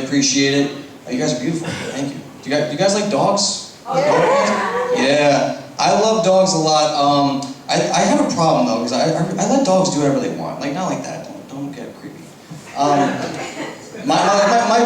appreciate it. You guys are beautiful. Thank you. Do you guys like dogs? Yeah. I love dogs a lot. I have a problem though, because I let dogs do whatever they want. Like, not like that. Don't get creepy. My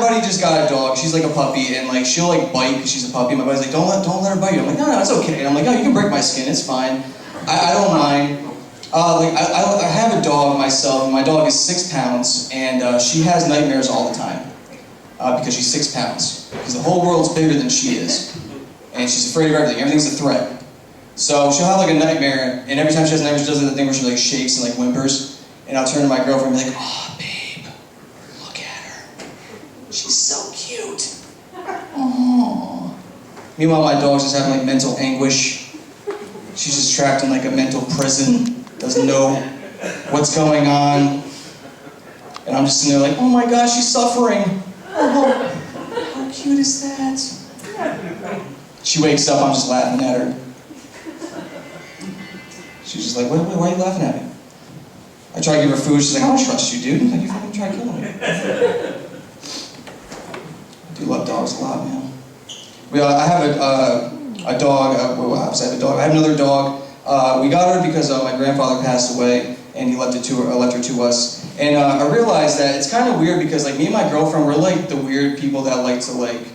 buddy just got a dog. She's like a puppy, and like she'll like bite because she's a puppy. My buddy's like, don't let her bite you. I'm like, no, it's okay. And I'm like, oh, you can break my skin. It's fine. I don't mind. I have a dog myself. My dog is 6 pounds, and she has nightmares all the time because she's 6 pounds. Because the whole world's bigger than she is, and she's afraid of everything. Everything's a threat. So she'll have like a nightmare, and every time she has a nightmare, she does the thing where she like shakes and like whimpers. And I'll turn to my girlfriend and be like, oh, babe, look at her. She's so cute. Aww. Meanwhile, my dog's just having like mental anguish. She's just trapped in like a mental prison. Doesn't know what's going on. And I'm just sitting there like, oh my gosh, she's suffering. Oh, how cute is that? She wakes up, I'm just laughing at her. She's just like, why are you laughing at me? I try to give her food, she's like, I don't trust you, dude. Like, you fucking try killing me. I do love dogs a lot, man. I have a dog, I have another dog. We got her because my grandfather passed away, and he left her to us. And I realized that it's kind of weird because like me and my girlfriend, we're like the weird people that like to like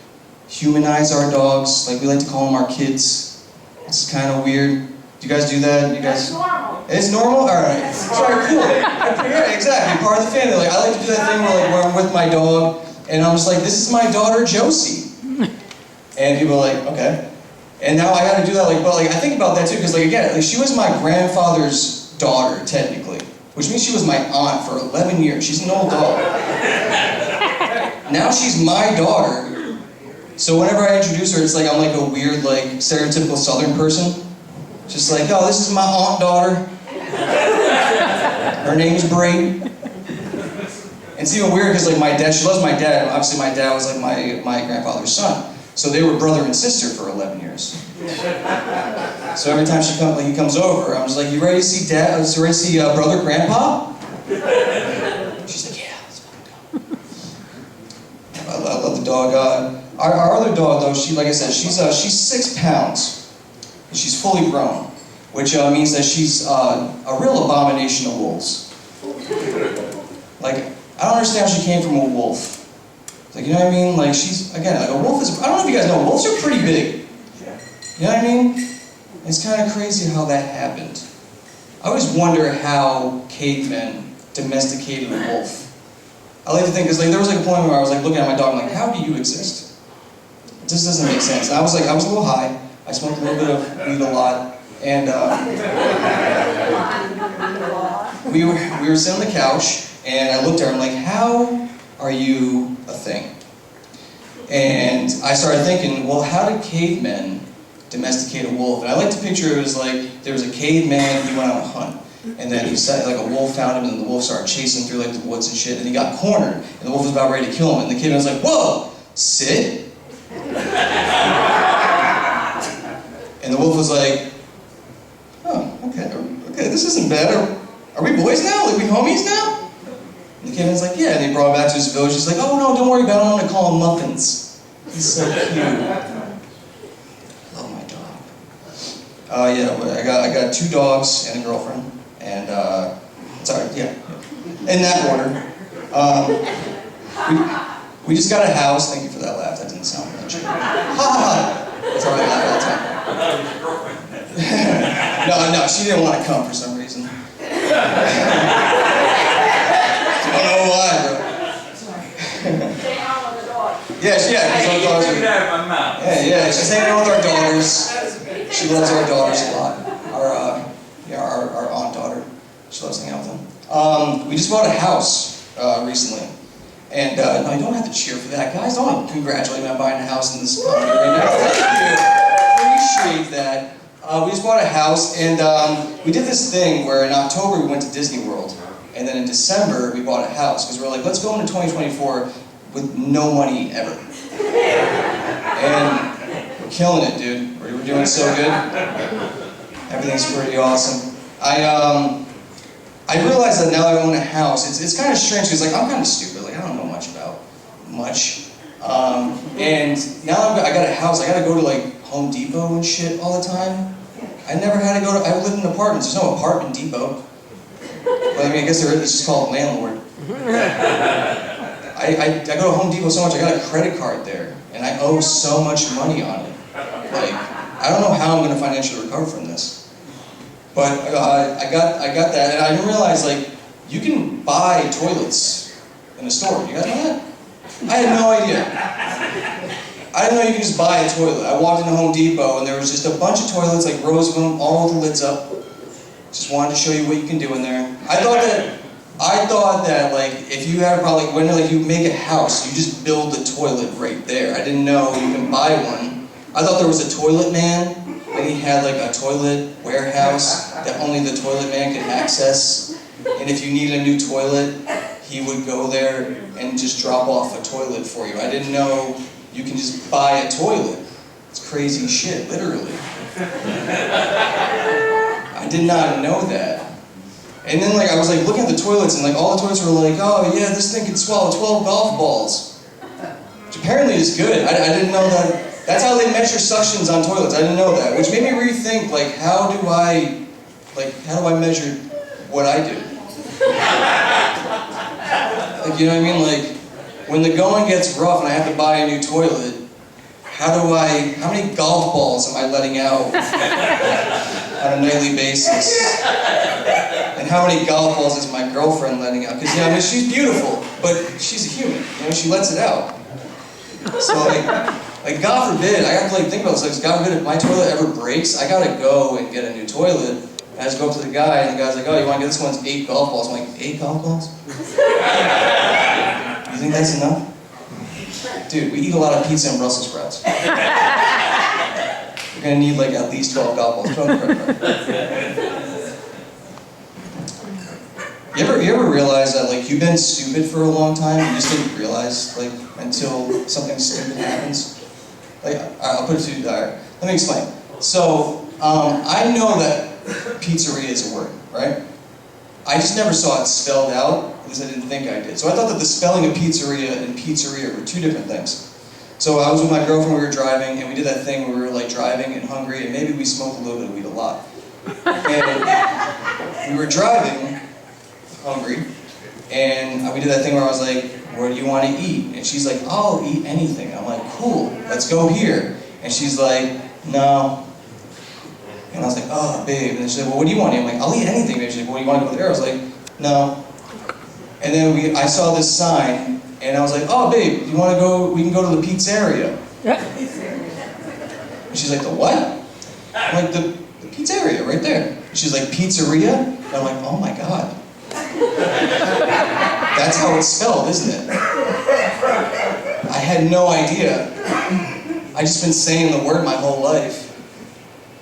humanize our dogs. Like we like to call them our kids. It's kind of weird. Do you guys do that? You guys? It's normal. It's normal? Alright. Sorry, cool. Yeah, exactly. Part of the family. Like, I like to do that thing where I'm with my dog, and I'm just like, this is my daughter, Josie. And people are like, okay. And now I gotta do that, like, but like, I think about that too, because like, again, like, she was my grandfather's daughter, technically. Which means she was my aunt for 11 years. She's an old dog. Now she's my daughter. So whenever I introduce her, it's like I'm like a weird, like, stereotypical Southern person. Just like, oh, this is my aunt daughter. Her name's Bray. And it's even weird because like my dad, she loves my dad. Obviously my dad was like my grandfather's son. So they were brother and sister for 11 years. So every time he comes over, I'm just like, you ready to see dad? You ready to see brother grandpa? She's like, yeah, let's fucking go. I love the dog. Our other dog though, like I said, she's 6 pounds. She's fully grown, which means that she's a real abomination of wolves. Like, I don't understand how she came from a wolf. Like, you know what I mean? Like, she's, again, like a wolf is, I don't know if you guys know, wolves are pretty big. You know what I mean? It's kind of crazy how that happened. I always wonder how cavemen domesticated a wolf. I like to think, because like, there was like a point where I was like looking at my dog, I'm like, how do you exist? It just doesn't make sense. And I was a little high. I smoked a little bit of weed a lot, and we were sitting on the couch, and I looked at her, I'm like, how are you a thing? And I started thinking, well, how did cavemen domesticate a wolf? And I like to picture it as like, there was a caveman, he went on a hunt, and then he said, like a wolf found him, and the wolf started chasing through like the woods and shit, and he got cornered, and the wolf was about ready to kill him, and the caveman was like, whoa, sit. And the wolf was like, oh, okay, this isn't bad. Are we boys now? Like, we homies now? And the caveman's like, yeah. And they brought him back to his village. He's like, oh no, don't worry about him. I'm gonna call him Muffins. He's so cute. Love my dog. Yeah, I got 2 dogs and a girlfriend. And, sorry, yeah. In that order. We just got a house. Thank you for that laugh. That didn't sound much. Ha ha ha. That's how I laugh all the time. No, she didn't want to come for some reason. I don't know why, bro. Stay out on the dog. Yeah, because our daughters are... Yeah, she's hanging out with our daughters. She loves our daughters a lot. Our aunt daughter. She loves hanging out with them. We just bought a house recently. And no, you don't have to cheer for that, guys. Don't congratulate me on buying a house in this comedy right now. Thank you. Appreciate that. We just bought a house, and we did this thing where in October we went to Disney World, and then in December we bought a house because we're like, let's go into 2024 with no money ever. And we're killing it, dude. We're doing so good. Everything's pretty awesome. I realize that now that I own a house, it's kind of strange because like I'm kind of stupid. Like I don't know much about much. And now I got a house, I gotta go to like Home Depot and shit all the time. I never had to go to, I lived in apartments, there's no apartment depot. But I mean, I guess there is, it's just called landlord. I go to Home Depot so much, I got a credit card there, and I owe so much money on it. Like, I don't know how I'm gonna financially recover from this. But I got that, and I didn't realize, like, you can buy toilets in a store. You guys know that? I had no idea. I didn't know you could just buy a toilet. I walked into Home Depot and there was just a bunch of toilets, like rows of them, all with the lids up. Just wanted to show you what you can do in there. I thought that like if you have probably when like you make a house, you just build the toilet right there. I didn't know you can buy one. I thought there was a toilet man, and he had like a toilet warehouse that only the toilet man could access. And if you needed a new toilet, he would go there and just drop off a toilet for you. I didn't know you can just buy a toilet. It's crazy shit, literally. I did not know that. And then like I was like looking at the toilets and like all the toilets were like, oh yeah, this thing can swallow 12 golf balls. Which apparently is good. I didn't know that. That's how they measure suctions on toilets. I didn't know that. Which made me rethink like how do I measure what I do? Like, you know what I mean? Like, when the going gets rough and I have to buy a new toilet, how many golf balls am I letting out on a nightly basis? And how many golf balls is my girlfriend letting out? Because, I mean, she's beautiful, but she's a human, she lets it out. So, like God forbid, I have to, think about this, like, God forbid if my toilet ever breaks, I gotta go and get a new toilet. I just go up to the guy, and the guy's like, oh, you want to get this one's 8 golf balls? I'm like, 8 golf balls? You think that's enough? Dude, we eat a lot of pizza and Brussels sprouts. We're going to need, at least 12 golf balls. Put on the credit card. You ever realize that, you've been stupid for a long time, you just didn't realize, until something stupid happens? I'll put it to you, let me explain. So, I know that pizzeria is a word, right? I just never saw it spelled out, at least I didn't think I did. So I thought that the spelling of pizzeria and pizzeria were two different things. So I was with my girlfriend, we were driving, and we did that thing where we were driving and hungry, and maybe we smoked a little bit of weed a lot. And we were driving, hungry, and we did that thing where I was like, where do you want to eat? And she's like, I'll eat anything. I'm like, cool, let's go here. And she's like, no. And I was like, oh, babe. And then she's like, well, what do you want to eat? I'm like, I'll eat anything, babe. She's like, well, you want to go there? I was like, no. And then I saw this sign, and I was like, oh, babe, do you want to go, we can go to the pizzeria. And she's like, the what? I'm like, the pizzeria, right there. And she's like, pizzeria? And I'm like, oh my God. That's how it's spelled, isn't it? I had no idea. I just been saying the word my whole life.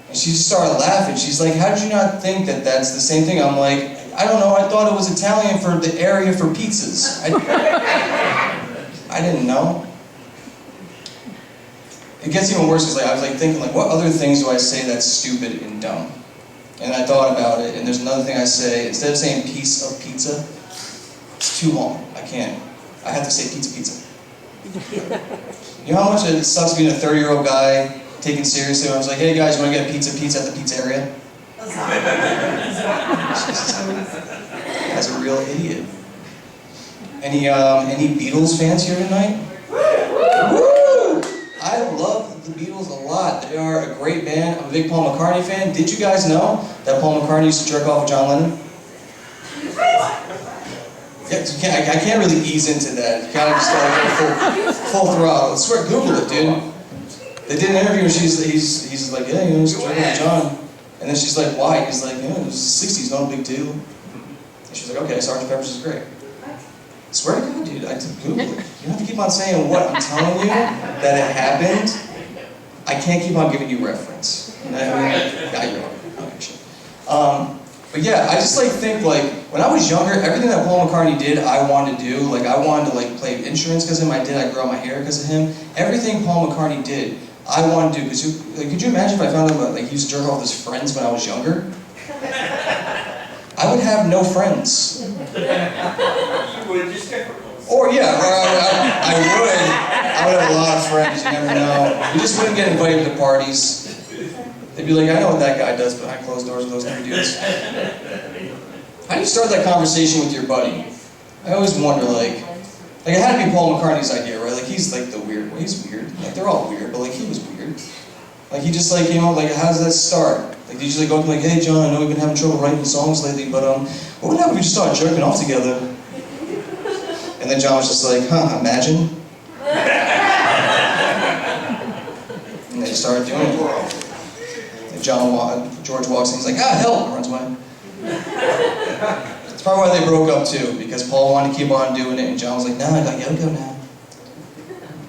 And she just started laughing. She's like, how did you not think that that's the same thing? I'm like, I don't know, I thought it was Italian for the area for pizzas. I didn't know. It gets even worse because I was thinking, what other things do I say that's stupid and dumb? And I thought about it, and there's another thing I say, instead of saying piece of pizza, it's too long. I can't. I have to say pizza. You know how much it sucks being a 30-year-old guy taken seriously? I was like, hey guys, you want to get a pizza at the pizzeria? That's a real idiot. Any Beatles fans here tonight? Woo! I love the Beatles a lot. They are a great band. I'm a big Paul McCartney fan. Did you guys know that Paul McCartney used to jerk off with John Lennon? Yeah, I can't really ease into that. You kind of just go full throttle. I swear, Google it, dude. They did an interview and he's like, yeah, he was jerking with John. And then she's like, why? He's like, it was the 60s, no big deal. And she's like, okay, Sgt. Pepper's is great. I swear to God, dude, I did Google it. You don't have to keep on saying what I'm telling you, that it happened. I can't keep on giving you reference. Yeah, you're okay, shit. But yeah, I just think when I was younger, everything that Paul McCartney did, I wanted to do. I wanted to play instruments because of him. I grew out my hair because of him. Everything Paul McCartney did, I wanted to do. Because could you imagine if I found out he used to jerk off with his friends when I was younger? I would have no friends. You would just Or yeah, or I would have a lot of friends, you never know. You just wouldn't get invited to parties. They'd be like, I know what that guy does behind closed doors with those 3 dudes. How do you start that conversation with your buddy? I always wonder, like it had to be Paul McCartney's idea, right? Like, he's like the weird one. He's weird. Like, they're all weird, but like, he was weird. Like, he just like, you know, like, how does that start? Like, did you just like go up and like, hey, John, I know we've been having trouble writing songs lately, but what would happen if we just started jerking off together? And then John was just like, huh, imagine? And they started doing it. And George walks in, he's like, ah, help, and runs away. That's probably why they broke up too, because Paul wanted to keep on doing it, and John was like, no, I gotta go now.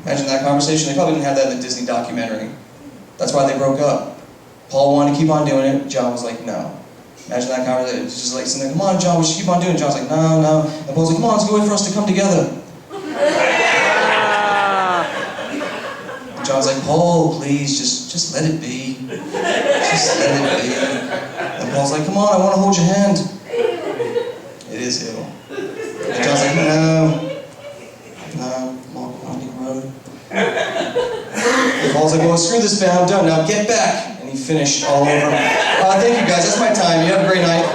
Imagine that conversation. They probably didn't have that in the Disney documentary. That's why they broke up. Paul wanted to keep on doing it, John was like, no. Imagine that conversation. It's just like sitting there, come on, John, we should keep on doing it. John's like, no, no. And Paul's like, come on, let's go wait for us to come together. John's like, Paul, please, just let it be. Just let it be. And Paul's like, come on, I want to hold your hand. It is ill. And John's like, no, walk on the road. And Paul's like, well, screw this band, I'm done. Now get back. And he finished all over. Thank you guys, that's my time. You have a great night.